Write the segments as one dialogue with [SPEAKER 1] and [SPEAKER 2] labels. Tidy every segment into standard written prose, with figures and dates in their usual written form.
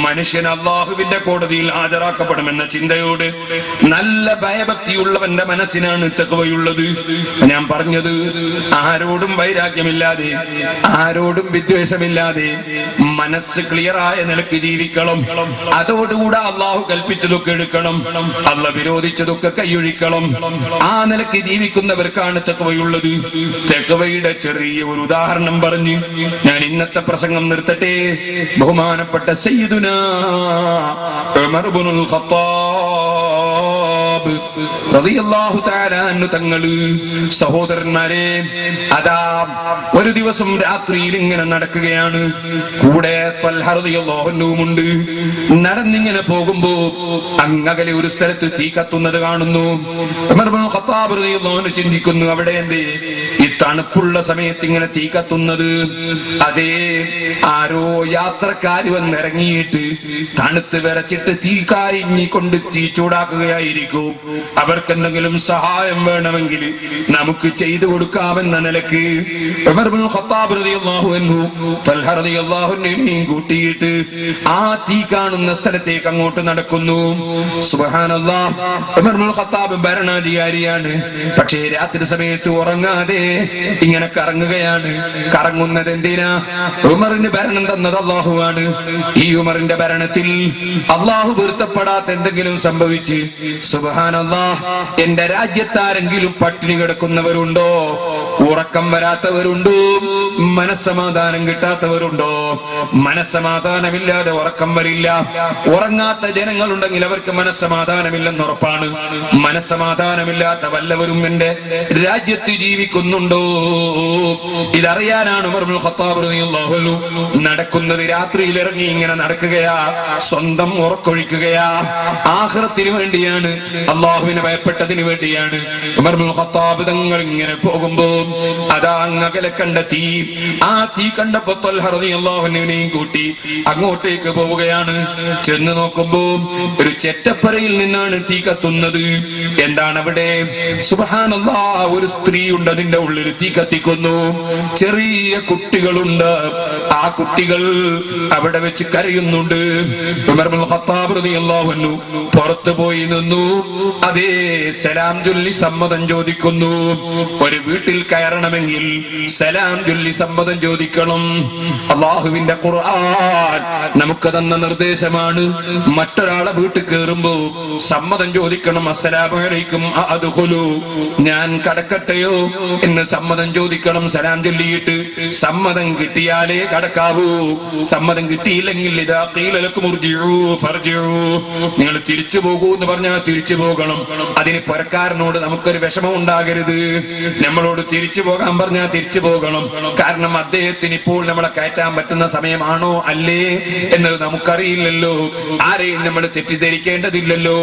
[SPEAKER 1] മനുഷ്യൻ അള്ളാഹുവിന്റെ കോടതിയിൽ ഹാജരാക്കപ്പെടുമെന്ന ചിന്തയോട് നല്ല ഭയഭക്തിയുള്ളവന്റെ മനസ്സിനാണ് തഖ്വയുള്ളത്. ഞാൻ പറഞ്ഞത്, ആരോടും വൈരാഗ്യമില്ലാതെ, ആരോടും വിദ്വേഷമില്ലാതെ മനസ്സ് ക്ലിയറായ നിലക്ക് ജീവിക്കണം. അതോടുകൂടെ അള്ളാഹു കൽപ്പിച്ചതൊക്കെ എടുക്കണം, അള്ളാഹ് വിരോധിച്ചതൊക്കെ കൈയൊഴിക്കണം. ആ നിലക്ക് ജീവിക്കുന്നവർക്കാണ് തഖ്വയുള്ളത്. തഖ്വയുടെ ചെറിയ ഒരു ഉദാഹരണം പറഞ്ഞ് ഞാൻ ഇന്നത്തെ പ്രസംഗം നിർത്തട്ടെ. ബഹുമാനപ്പെട്ട സയ്യിദുനാ ഉമർ ഇബ്നുൽ ഖത്താബ് റളിയല്ലാഹു തആല അൻഹു തങ്ങള്, സഹോദരന്മാരെ, അതാ ഒരു ദിവസം രാത്രിയിൽ ഇങ്ങനെ നടക്കുകയാണ്. കൂടെ ത്വൽഹ റളിയല്ലാഹു അൻഹുമുണ്ട്. നടന്നിങ്ങനെ പോകുമ്പോ അങ്ങകലെ ഒരു സ്ഥലത്ത് തീ കത്തുന്നത് കാണുന്നു. ഉമർ ഇബ്നുൽ ഖത്താബ് റളിയല്ലാഹു അൻഹു ചിന്തിക്കുന്നു, അവിടെ എന്തേ ഈ തണുപ്പുള്ള സമയത്ത് ഇങ്ങനെ തീ കത്തുന്നത്? അതേ, ആരോ യാത്രക്കാര് വന്നിറങ്ങിയിട്ട് തണുത്ത് വിറച്ചിട്ട് തീ കായിഞ്ഞിക്കൊണ്ട് തീ ചൂടാക്കുകയായിരിക്കും. അവർക്ക് എന്തെങ്കിലും സഹായം വേണമെങ്കിൽ നമുക്ക് ചെയ്തു കൊടുക്കാമെന്ന നിലക്ക് ഉമർ ഇബ്നുൽ ഖത്താബ് റളിയല്ലാഹു അൻഹു ത്വൽഹ റളിയല്ലാഹു അൻഹുവിനെയും കൂട്ടിയിട്ട് ആ തീ കാണുന്ന സ്ഥലത്തേക്ക് അങ്ങോട്ട് നടക്കുന്നു. സുബ്ഹാനല്ലാഹ്, ഉമർ ഇബ്നുൽ ഖത്താബ് ഭരണാധികാരിയാണ്. പക്ഷേ രാത്രി സമയത്ത് ഉറങ്ങാതെ ഇങ്ങനെ കറങ്ങുകയാണ്. കറങ്ങുന്നത് എന്തിനാ? ഉമറിന് ഭരണം തന്നത് അള്ളാഹുവാണ്. ഈ ഉമറിന്റെ ഭരണത്തിൽ അള്ളാഹു പൊരുത്തപ്പെടാത്ത എന്തെങ്കിലും സംഭവിച്ച്, സുബ്ഹാനല്ലാഹ്, എന്റെ രാജ്യത്താരെങ്കിലും പട്ടിണി കിടക്കുന്നവരുണ്ടോ? ഉറക്കം വരാത്തവരുണ്ടോ? മനസ്സമാധാനം കിട്ടാത്തവരുണ്ടോ? മനസ്സമാധാനമില്ലാതെ ഉറക്കം വരില്ല. ഉറങ്ങാത്ത ജനങ്ങളുണ്ടെങ്കിൽ അവർക്ക് മനസ്സമാധാനമില്ലെന്ന് ഉറപ്പാണ്. മനസ്സമാധാനമില്ലാത്ത വല്ലവരും എന്റെ രാജ്യത്ത് ജീവിക്കുന്നുണ്ടോ? ഇതറിയാനാണ് ഉമർ ഇബ്നുൽ ഖത്താബ് റളിയല്ലാഹു അൻഹു നടക്കുന്നത്. രാത്രിയിൽ ഇറങ്ങി ഇങ്ങനെ നടക്കുകയാ, സ്വന്തം ഉറക്കൊഴിക്കുകയാ. ആഖിറത്തിന് വേണ്ടിയാണ്, അള്ളാഹുവിനെ ഭയപ്പെട്ടതിന് വേണ്ടിയാണ്. ഉമർ ഇബ്നുൽ ഖത്താബ് തങ്ങൾ ഇങ്ങനെ പോകുമ്പോ അതാ അങ്ങകലെ കണ്ട തീ, ആ തീ കണ്ടപ്പോ ത്വൽഹ റളിയല്ലാഹു അൻഹുവിനെയും കൂട്ടി അങ്ങോട്ടേക്ക് പോവുകയാണ്. ചെന്ന് നോക്കുമ്പോ ഒരു ചെറ്റപ്പരയിൽ നിന്നാണ് തീ കത്തുന്നത്. എന്താണ് അവിടെ? സുബ്ഹാനല്ലാഹ്, ഒരു സ്ത്രീ ഉണ്ട്, അതിന്റെ ഉള്ളിൽ തീ കത്തിക്കുന്നു. ചെറിയ കുട്ടികളുണ്ട്, ആ കുട്ടികൾ അവിടെ വെച്ച് കരയുന്നുണ്ട്. ഉമർ ഇബ്നുൽ ഖത്താബ് റളിയല്ലാഹു അൻഹു പുറത്തു പോയി നിന്നു. അതേ, സലാം ചൊല്ലി സമ്മതം ചോദിക്കുന്നു. ഒരു വീട്ടിൽ കയറണമെങ്കിൽ സലാം ചൊല്ലി സമ്മതം ചോദിക്കണം. അല്ലാഹുവിന്റെ ഖുർആൻ നമുക്ക് തന്ന നിർദ്ദേശമാണ്. മറ്റൊരാളെ വീട്ടിൽ കയറുമ്പോ സമ്മതം ചോദിക്കണം. അസ്സലാമു അലൈക്കും അദ്ഖുലു, ഞാൻ കടക്കട്ടെയോ എന്ന് സമ്മതം ചോദിക്കണം. സലാം ചൊല്ലിയിട്ട് സമ്മതം കിട്ടിയാലേ കടക്കാവൂ. സമ്മതം കിട്ടിയില്ലെങ്കിൽ ഇദാ ഖീല ലക്കും ഇർജിഉ ഫർജിഉ, നിങ്ങൾ തിരിച്ചു പോകൂ എന്ന് പറഞ്ഞാൽ തിരിച്ചു പോകണം. അതിന് പുരക്കാരനോട് നമുക്കൊരു വിഷമം ഉണ്ടാകരുത്. നമ്മളോട് തിരിച്ചു പോകാൻ പറഞ്ഞാൽ തിരിച്ചു പോകണം. കാരണം അദ്ദേഹത്തിന് ഇപ്പോൾ നമ്മളെ കയറ്റാൻ പറ്റുന്ന സമയമാണോ അല്ലേ എന്നത് നമുക്കറിയില്ലല്ലോ. ആരെയും നമ്മൾ തെറ്റിദ്ധരിക്കേണ്ടതില്ലല്ലോ.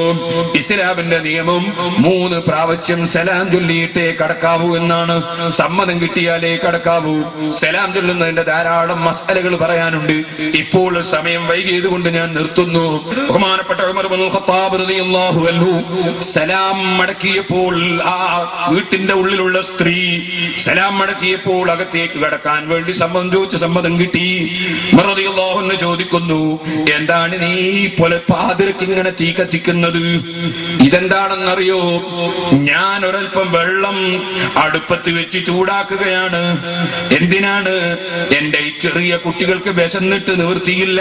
[SPEAKER 1] ഇസ്ലാമിന്റെ നിയമം 3 പ്രാവശ്യം സലാം ചൊല്ലിയിട്ടേ കടക്കാവൂ എന്നാണ്. സമ്മതം കിട്ടിയാലേ കടക്കാവൂ. സലാം ചൊല്ലുന്നതിന്റെ ധാരാളം മസലകൾ പറയാനുണ്ട്. ഇപ്പോൾ സമയം വൈകിയത് കൊണ്ട് ഞാൻ നിർത്തുന്നു. ബഹുമാനപ്പെട്ട ഉമർ ഇബ്നുൽ ഖത്താബ് റളിയല്ലാഹു അൻഹു സലാം മടക്കിയപ്പോൾ, ആ വീട്ടിന്റെ ഉള്ളിലുള്ള സ്ത്രീ സലാം മടക്കിയപ്പോൾ അകത്തേക്ക് കടക്കാൻ വേണ്ടി സമ്മതം ചോദിച്ചു. സമ്മതം കിട്ടി. ഉമർ റളിയല്ലാഹു അൻഹു ചോദിക്കുന്നു, എന്താണ് നീ പാതിരക്ക് ഇങ്ങനെ തീ കത്തിക്കുന്നത്? ഇതെന്താണെന്നറിയോ? ഞാൻ ഒരൽപ്പം വെള്ളം അടുപ്പത്ത് വെച്ച് ചൂടാക്കുകയാണ്. എന്തിനാണ്? എന്റെ ഈ ചെറിയ കുട്ടികൾക്ക് വിശന്നിട്ട് നിവൃത്തിയില്ല,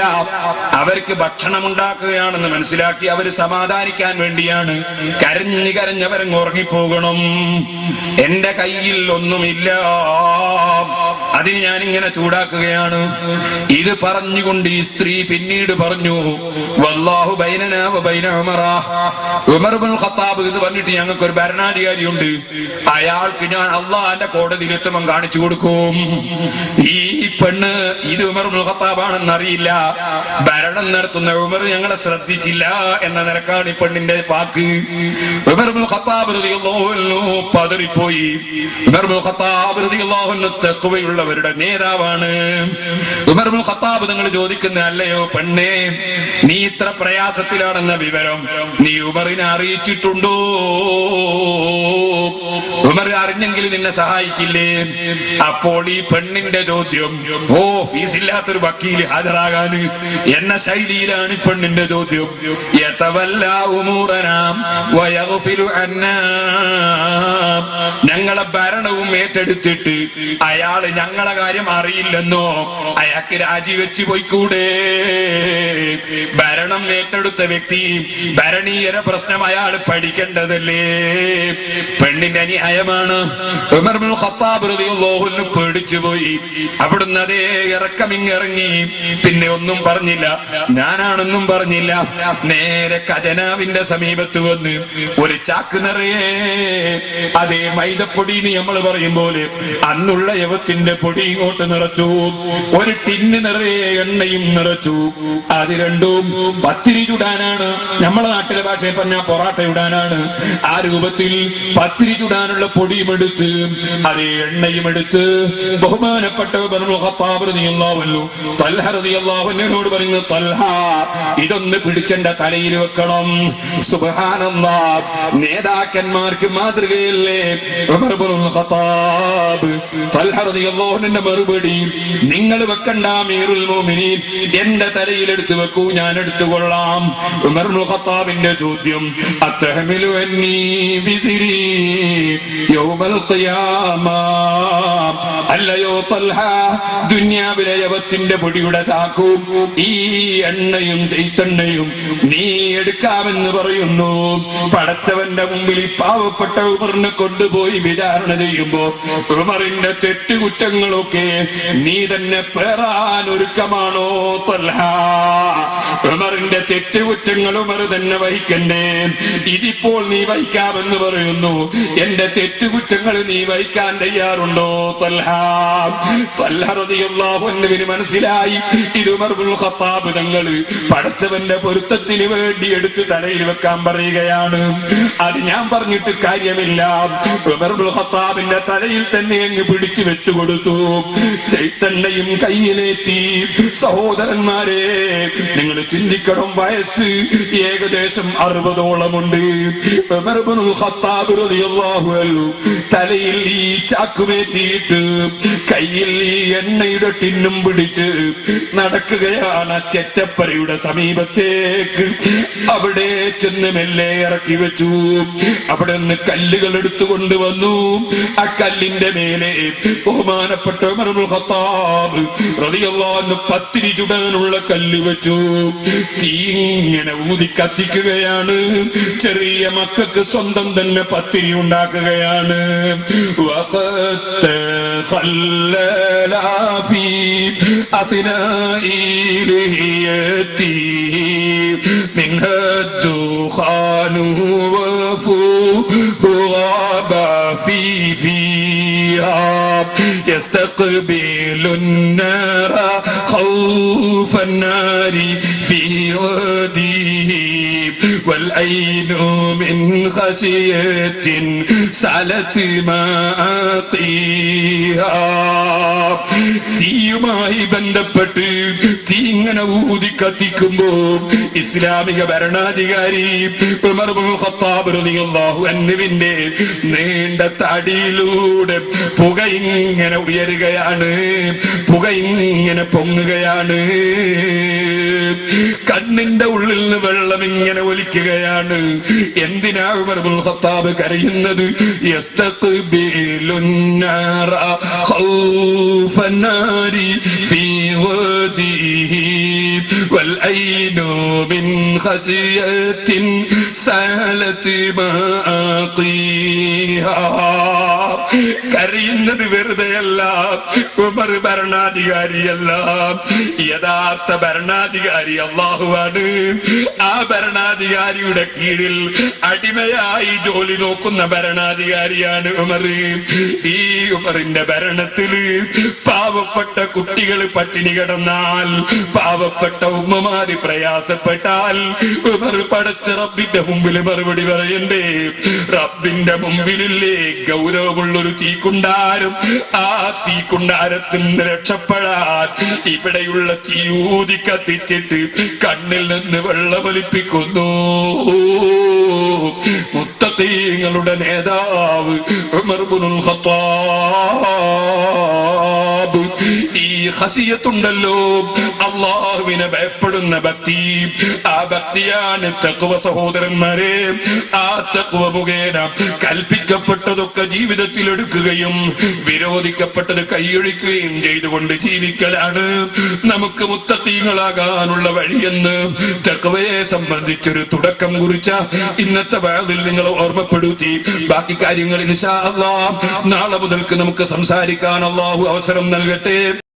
[SPEAKER 1] അവർക്ക് ഭക്ഷണം ഉണ്ടാക്കുകയാണെന്ന് മനസ്സിലാക്കി അവര് സമാധാനിക്കാൻ വേണ്ടിയാണ്. കരഞ്ഞ് കരഞ്ഞവരങ്ങ് ഉറങ്ങിപ്പോകണം. എന്റെ കയ്യിൽ ഒന്നുമില്ല, അതിന് ഞാനിങ്ങനെ ചൂടാക്കുകയാണ്. ഇത് പറഞ്ഞുകൊണ്ട് ഈ സ്ത്രീ പിന്നീട് പറഞ്ഞു, വല്ലാഹു ബൈനനാ വ ബൈന ഉമറ, ഉമർ ഇബ്നുൽ ഖത്താബ് എന്ന് പറഞ്ഞിട്ട് ഞങ്ങൾക്ക് ഒരു ഭരണാധികാരിയുണ്ട്, അയാൾക്ക് ഞാൻ അള്ളാഹുവിന്റെ കോടതിയിലെത്തുമ്പം കാണിച്ചു കൊടുക്കും. ഈ പെണ്ണ് ഇത് ഉമർ ഇബ്നുൽ ഖത്താബാണെന്ന് അറിയില്ല, ഭരണം നടത്തുന്ന ഉമർ ഞങ്ങളെ ശ്രദ്ധിച്ചില്ല എന്ന നിലക്കാണ് ഈ പെണ്ണിന്റെ വാക്ക്. ഉമർ ഇബ്നുൽ ഖത്താബ് റളിയല്ലാഹു അൻഹു പതറിപ്പോയി. ഉമർ ഇബ്നുൽ ഖത്താബ് റളിയല്ലാഹു അൻഹു തഖ്വയുള്ളവരുടെ നേതാവാണ്. ഉമർ ഇബ്നുൽ ഖത്താബ് നിങ്ങൾ ചോദിക്കുന്ന, അല്ലയോ പെണ്ണേ, നീ ഇത്ര പ്രയാസത്തിലാണെന്ന വിവരം നീ ഉമറിനെ അറിയിച്ചിട്ടുണ്ടോ? ഉമർ അറിഞ്ഞെങ്കിൽ നിന്നെ സഹായിക്കില്ലേ? അപ്പോൾ ഈ പെണ്ണിന്റെ ചോദ്യം, ഓ ഫീസില്ലാത്തൊരു വക്കീല് ഹാജരാകാൻ എന്ന ശൈലിയിലാണ് പെണ്ണിന്റെ ചോദ്യം. ഞങ്ങളെ ഭരണവും ഏറ്റെടുത്തിട്ട് അയാള് ഞങ്ങളെ കാര്യം അറിയില്ലെന്നോ? അയാൾക്ക് രാജിവെച്ച് പോയിക്കൂടെ? ഭരണം ഏറ്റെടുത്ത വ്യക്തി ഭരണീയര പ്രശ്നം അയാൾ പഠിക്കേണ്ടതല്ലേ? പെണ്ണിന്റെ അന്യായമാണ്. ഉമർ ഇബ്നുൽ ഖത്താബ് റളിയല്ലാഹു അൻഹു പേടിച്ചുപോയി. അവിടുന്ന് അതേ ഇറങ്ങി. പിന്നെ ഒന്നും പറഞ്ഞില്ല, ഞാനാണെന്നും പറഞ്ഞില്ല. നേരെ ഖജനാവിന്റെ സമീപത്ത് വന്ന് ഒരു ചാക്ക് നിറയെ അതേ മൈദപ്പൊടി നമ്മൾ പറയും പോലെ അന്നുള്ള യവത്തിന്റെ പൊടി ഇങ്ങോട്ട് നിറച്ചു. ഒരു ടിന്ന് നിറയെ എണ്ണയും നിറച്ചു. അത് രണ്ടും പത്തിരി ചുടാനാണ്. നമ്മളെ നാട്ടിലെ ഭാഷയിൽ പറഞ്ഞാൽ പൊറാട്ട ഇടാനാണ്. ആ രൂപത്തിൽ പത്തിരി ചുടാനുള്ള പൊടിയും എടുത്ത് അതേ എണ്ണയും എടുത്ത് ബഹുമാനപ്പെട്ട തൽഹ റളിയല്ലാഹു അൻഹുവിനോട് പറയുന്നു, തൽഹ ഇതൊന്ന് പിടിച്ചെന്റെ തലയിൽ വെക്കണം. സുബ്ഹാനല്ലാഹ്, നേതാക്കന്മാർക്ക് മാതൃകയല്ലേ ഉമർ ഇബ്നുൽ ഖത്താബ്. തൽഹ റളിയല്ലാഹു അൻഹുവിന്റെ മറുപടി, നിങ്ങൾ വെക്കണ്ട അമീറുൽ മുഅ്മിനീൻ, എന്റെ തലയിൽ എടുത്തു വെക്കൂ, ഞാൻ എടുത്തുകൊള്ളാം. ഉമർ ഇബ്നുൽ ഖത്താബിന്റെ ചോദ്യം, അത്തഹ്മിലു അന്നീ ബിസിരി യൗമൽ ഖിയാമ. അല്ലയോ തൽഹ, ദുനിയാവിലെ യവത്തിന്റെ പൊടിയുടെ ചാക്കും ഈ എണ്ണയും ചൈത്തെണ്ണയും നീ എടുക്കാമെന്ന് പറയുന്നു. പടച്ചവന്റെ മുമ്പിൽ ഈ പാവപ്പെട്ട ഉമറിനെ കൊണ്ടുപോയി വിചാരണ ചെയ്യുമ്പോ ഉമറിന്റെ തെറ്റുകുറ്റങ്ങളൊക്കെ നീ തന്നെ പേറാൻ ഒരുക്കമാണോ തൽഹ? ഉമറിന്റെ തെറ്റുകുറ്റങ്ങൾ ഉമർ തന്നെ വഹിക്കണ്ടേ? ഇതിപ്പോൾ നീ വഹിക്കാമെന്ന് പറയുന്നു. എന്റെ തെറ്റുകുറ്റങ്ങൾ നീ വഹിക്കാൻ തയ്യാറുണ്ടോ തൽഹ? തൽഹ റളിയല്ലാഹു അൻഹുവിന് മനസ്സിലായി ഇത് ഉമർ ഇബ്നുൽ ഖത്താബ് തങ്ങള് പടച്ചവന്റെ പൊരുത്തത്തിന് വേണ്ടി എടുത്ത് തലയിൽ വെക്കാൻ പറയുകയാണ്. അത് ഞാൻ പറഞ്ഞിട്ട് കാര്യമില്ല. ഉമർ ഇബ്നുൽ ഖത്താബിന്റെ തലയിൽ തന്നെ അങ്ങ് പിടിച്ചു വെച്ചു കൊടുത്തു. ചൈത്തണ്ണയും കയ്യിലേറ്റി. സഹോദരന്മാരെ, നിങ്ങൾ ചിന്തിക്കണം, വയസ്സ് ഏകദേശം 60ഓളമുണ്ട്. ഉമർ ഇബ്നുൽ ഖത്താബ് റളിയല്ലാഹു അൻഹു തലയിൽ ഈ ചാക്കുമേറ്റിയിട്ട് കയ്യിൽ ഈ എണ്ണയുടെ ടിന്നും പിടിച്ച് നടക്കുകയാണ് ചെറ്റപ്പരയുടെ സമീപത്തേക്ക്. അവിടെ ചെന്ന് മെല്ലെ ഇറക്കി വെച്ചു. അവിടെ നിന്ന് കല്ലുകൾ എടുത്തുകൊണ്ടുവന്നു. ആ കല്ലിന്റെ മേലെ ബഹുമാനപ്പെട്ട ഉമർ ഇബ്നുൽ ഖത്താബ് റളിയല്ലാഹു അൻഹു പത്തിരി ചുടാനുള്ള കല്ല് വെച്ചു. തീ ഇങ്ങനെ ഊതി കത്തിക്കുകയാണ്. ചെറിയ മക്കൾക്ക് സ്വന്തം തന്നെ പത്തിരി ഉണ്ടാക്കുകയാണ്. في أثناء لحيته منها الدخان وفوه غاب فيها يستقبل النار خوف النار في واديه والعين من خشية سالت ماقيها. തീയുമായി ബന്ധപ്പെട്ട് തീ ഇങ്ങനെ ഊതി കത്തിക്കുമ്പോ ഇസ്ലാമിക ഭരണാധികാരി ഉമർ ഇബ്നുൽ ഖത്താബ് റളിയല്ലാഹു അൻഹുവിന്റെ നീണ്ട തടിയിലൂടെ പുക ഇങ്ങനെ ഉയരുകയാണ്. പുക ഇങ്ങനെ പൊങ്ങുകയാണ്. കണ്ണിന്റെ ഉള്ളിൽ നിന്ന് വെള്ളം ഇങ്ങനെ ഒലിക്കുകയാണ്. എന്തിനാ ഉമർ ഇബ്നുൽ ഖത്താബ് കരയുന്നത്? യസ്തഖ്ബിലുൻ നാറ ഖൗഫൻ നാരി ഫീ വദിഹി വൽ ഐനു മിൻ ഖസിയത്തിൻ സലത് മാഖീഹാ. കരയുന്നത് വെറുതെയല്ല. ഉമർ ഭരണാധികാരിയല്ല, യഥാർത്ഥ ഭരണാധികാരി അല്ലാഹുവാണ്. ആ ഭരണാധികാരിയുടെ കീഴിൽ അടിമയായി ജോലി നോക്കുന്ന ഭരണാധികാരിയാണ് ഉമർ. ഈ ഉമറിന്റെ ഭരണത്തില് പാവപ്പെട്ട കുട്ടികൾ പട്ടിണി കിടന്നാൽ, പാവപ്പെട്ട ഉമ്മമാര് പ്രയാസപ്പെട്ടാൽ ഉമർ പടച്ച റബ്ബിന്റെ മുമ്പിൽ മറുപടി പറയണ്ടേ? റബ്ബിന്റെ മുമ്പിലില്ലേ ഗൗരവമുള്ളൊരു തീക്കുണ്ടാരം. ആ തീക്കുണ്ടാരത്തിൽ നിന്ന് രക്ഷപ്പെടാൻ ഇവിടെയുള്ള തീയൂതി കത്തിച്ചിട്ട് കണ്ണിൽ നിന്ന് വെള്ളമൊലിപ്പിക്കുന്നു. മുത്തഖീങ്ങളുടെ നേതാവ് ഉമർ ഇബ്നുൽ ഖത്താബ്. ഈ ഖശിയത്തുണ്ടല്ലോ, അല്ലാഹുവിനെ ഭയപ്പെടുന്ന ഭക്തി, ആ ഭക്തിയാണ് തഖ്വ. സഹോദരന്മാരെ, ആ തഖ്വ മുഖേന കൽപ്പിക്കപ്പെട്ടതൊക്കെ ജീവിതത്തിൽ എടുക്കുകയും വിരോധിക്കപ്പെട്ടത് കൈയൊഴിക്കുകയും ചെയ്തുകൊണ്ട് ജീവിക്കലാണ് നമുക്ക് മുത്തഖീങ്ങളാകാനുള്ള വഴിയെന്ന് തഖ്വയെ സംബന്ധിച്ചൊരു തുടക്കം കുറിച്ച ഇന്നത്തെ വഅദിൽ നിങ്ങൾ ഓർമ്മപ്പെടുത്തി. ബാക്കി കാര്യങ്ങൾ ഇൻഷാ അല്ലാഹ് നാളെ മുതൽക്ക് നമുക്ക് സംസാരിക്കാൻ അല്ലാഹു അവസരം നൽകട്ടെ.